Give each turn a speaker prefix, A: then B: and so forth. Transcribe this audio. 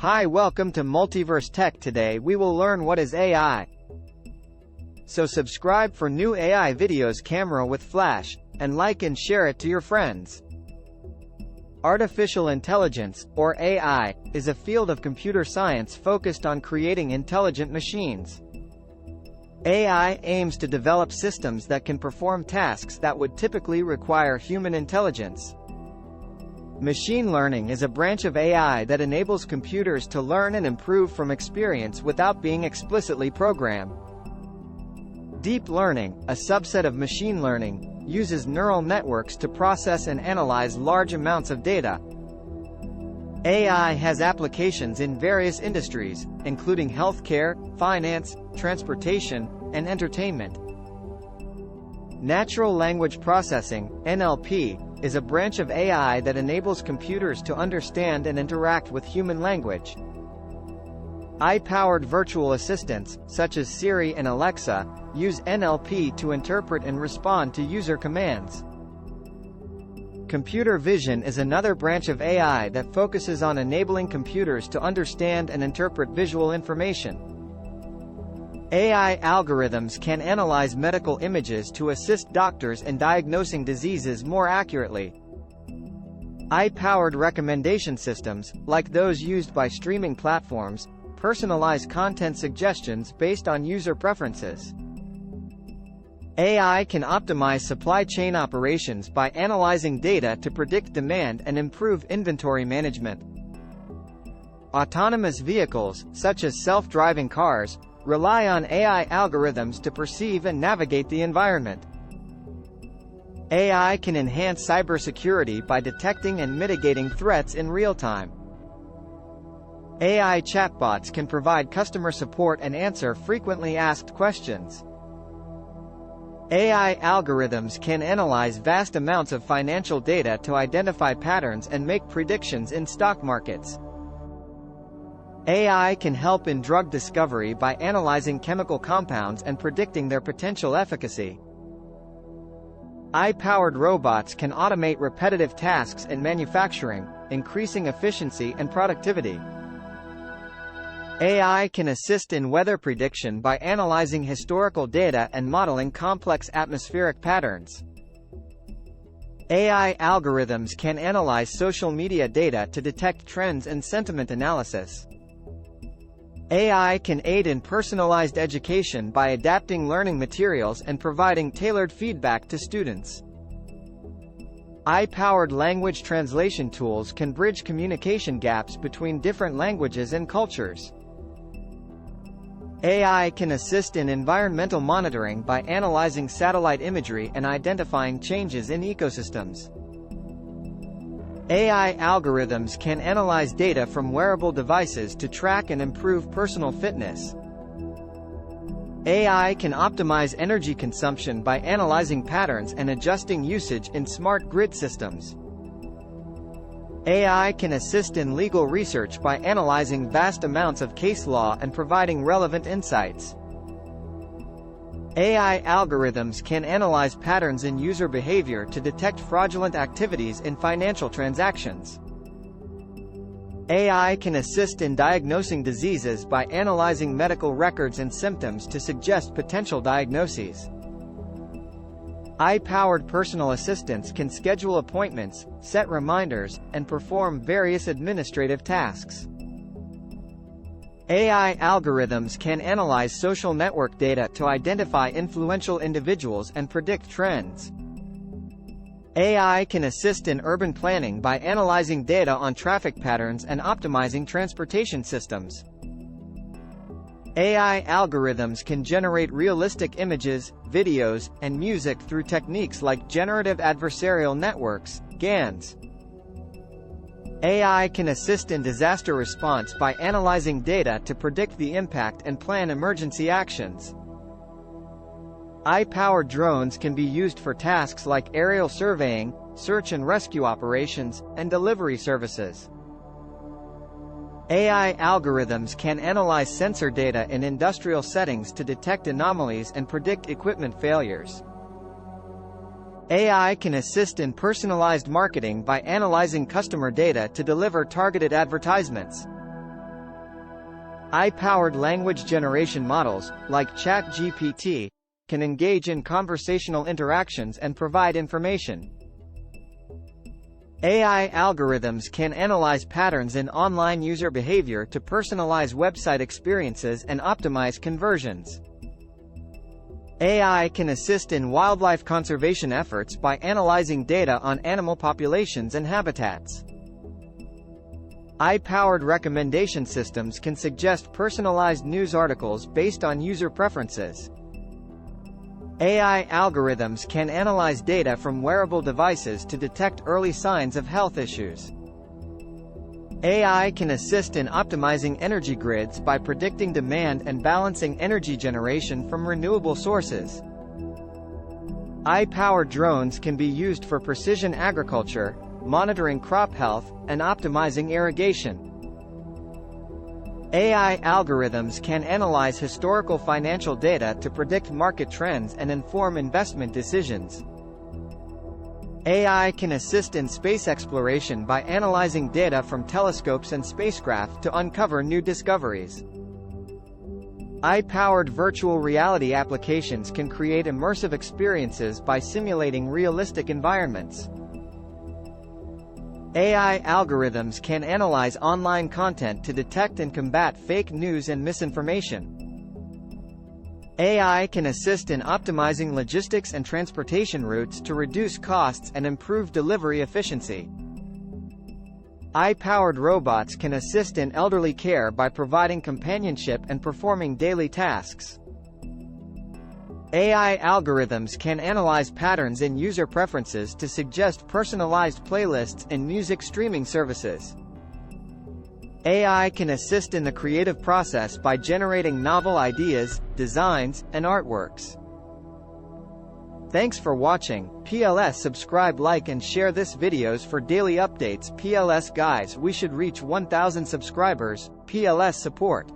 A: Hi, welcome to Multiverse Tech. Today we will learn what is AI. So subscribe for new AI videos, camera with flash, and like and share it to your friends. Artificial intelligence, or AI, is a field of computer science focused on creating intelligent machines. AI aims to develop systems that can perform tasks that would typically require human intelligence. Machine learning is a branch of AI that enables computers to learn and improve from experience without being explicitly programmed. Deep learning, a subset of machine learning, uses neural networks to process and analyze large amounts of data. AI has applications in various industries, including healthcare, finance, transportation, and entertainment. Natural language processing, NLP, is a branch of AI that enables computers to understand and interact with human language. AI-powered virtual assistants, such as Siri and Alexa, use NLP to interpret and respond to user commands. Computer vision is another branch of AI that focuses on enabling computers to understand and interpret visual information. AI algorithms can analyze medical images to assist doctors in diagnosing diseases more accurately. AI-powered recommendation systems, like those used by streaming platforms, personalize content suggestions based on user preferences. AI can optimize supply chain operations by analyzing data to predict demand and improve inventory management. Autonomous vehicles, such as self-driving cars, rely on AI algorithms to perceive and navigate the environment. AI can enhance cybersecurity by detecting and mitigating threats in real time. AI chatbots can provide customer support and answer frequently asked questions. AI algorithms can analyze vast amounts of financial data to identify patterns and make predictions in stock markets. AI can help in drug discovery by analyzing chemical compounds and predicting their potential efficacy. AI-powered robots can automate repetitive tasks in manufacturing, increasing efficiency and productivity. AI can assist in weather prediction by analyzing historical data and modeling complex atmospheric patterns. AI algorithms can analyze social media data to detect trends and sentiment analysis. AI can aid in personalized education by adapting learning materials and providing tailored feedback to students. AI-powered language translation tools can bridge communication gaps between different languages and cultures. AI can assist in environmental monitoring by analyzing satellite imagery and identifying changes in ecosystems. AI algorithms can analyze data from wearable devices to track and improve personal fitness. AI can optimize energy consumption by analyzing patterns and adjusting usage in smart grid systems. AI can assist in legal research by analyzing vast amounts of case law and providing relevant insights. AI algorithms can analyze patterns in user behavior to detect fraudulent activities in financial transactions. AI can assist in diagnosing diseases by analyzing medical records and symptoms to suggest potential diagnoses. AI-powered personal assistants can schedule appointments, set reminders, and perform various administrative tasks. AI algorithms can analyze social network data to identify influential individuals and predict trends. AI can assist in urban planning by analyzing data on traffic patterns and optimizing transportation systems. AI algorithms can generate realistic images, videos, and music through techniques like generative adversarial networks, GANs. AI can assist in disaster response by analyzing data to predict the impact and plan emergency actions. AI-powered drones can be used for tasks like aerial surveying, search and rescue operations, and delivery services. AI algorithms can analyze sensor data in industrial settings to detect anomalies and predict equipment failures. AI can assist in personalized marketing by analyzing customer data to deliver targeted advertisements. AI-powered language generation models, like ChatGPT, can engage in conversational interactions and provide information. AI algorithms can analyze patterns in online user behavior to personalize website experiences and optimize conversions. AI can assist in wildlife conservation efforts by analyzing data on animal populations and habitats. AI-powered recommendation systems can suggest personalized news articles based on user preferences. AI algorithms can analyze data from wearable devices to detect early signs of health issues. AI can assist in optimizing energy grids by predicting demand and balancing energy generation from renewable sources. AI-powered drones can be used for precision agriculture, monitoring crop health, and optimizing irrigation. AI algorithms can analyze historical financial data to predict market trends and inform investment decisions. AI can assist in space exploration by analyzing data from telescopes and spacecraft to uncover new discoveries. AI-powered virtual reality applications can create immersive experiences by simulating realistic environments. AI algorithms can analyze online content to detect and combat fake news and misinformation. AI can assist in optimizing logistics and transportation routes to reduce costs and improve delivery efficiency. AI-powered robots can assist in elderly care by providing companionship and performing daily tasks. AI algorithms can analyze patterns in user preferences to suggest personalized playlists and music streaming services. AI can assist in the creative process by generating novel ideas, designs, and artworks. Thanks for watching. PLS subscribe, like and share this videos for daily updates. PLS guys, we should reach 1000 subscribers. PLS support.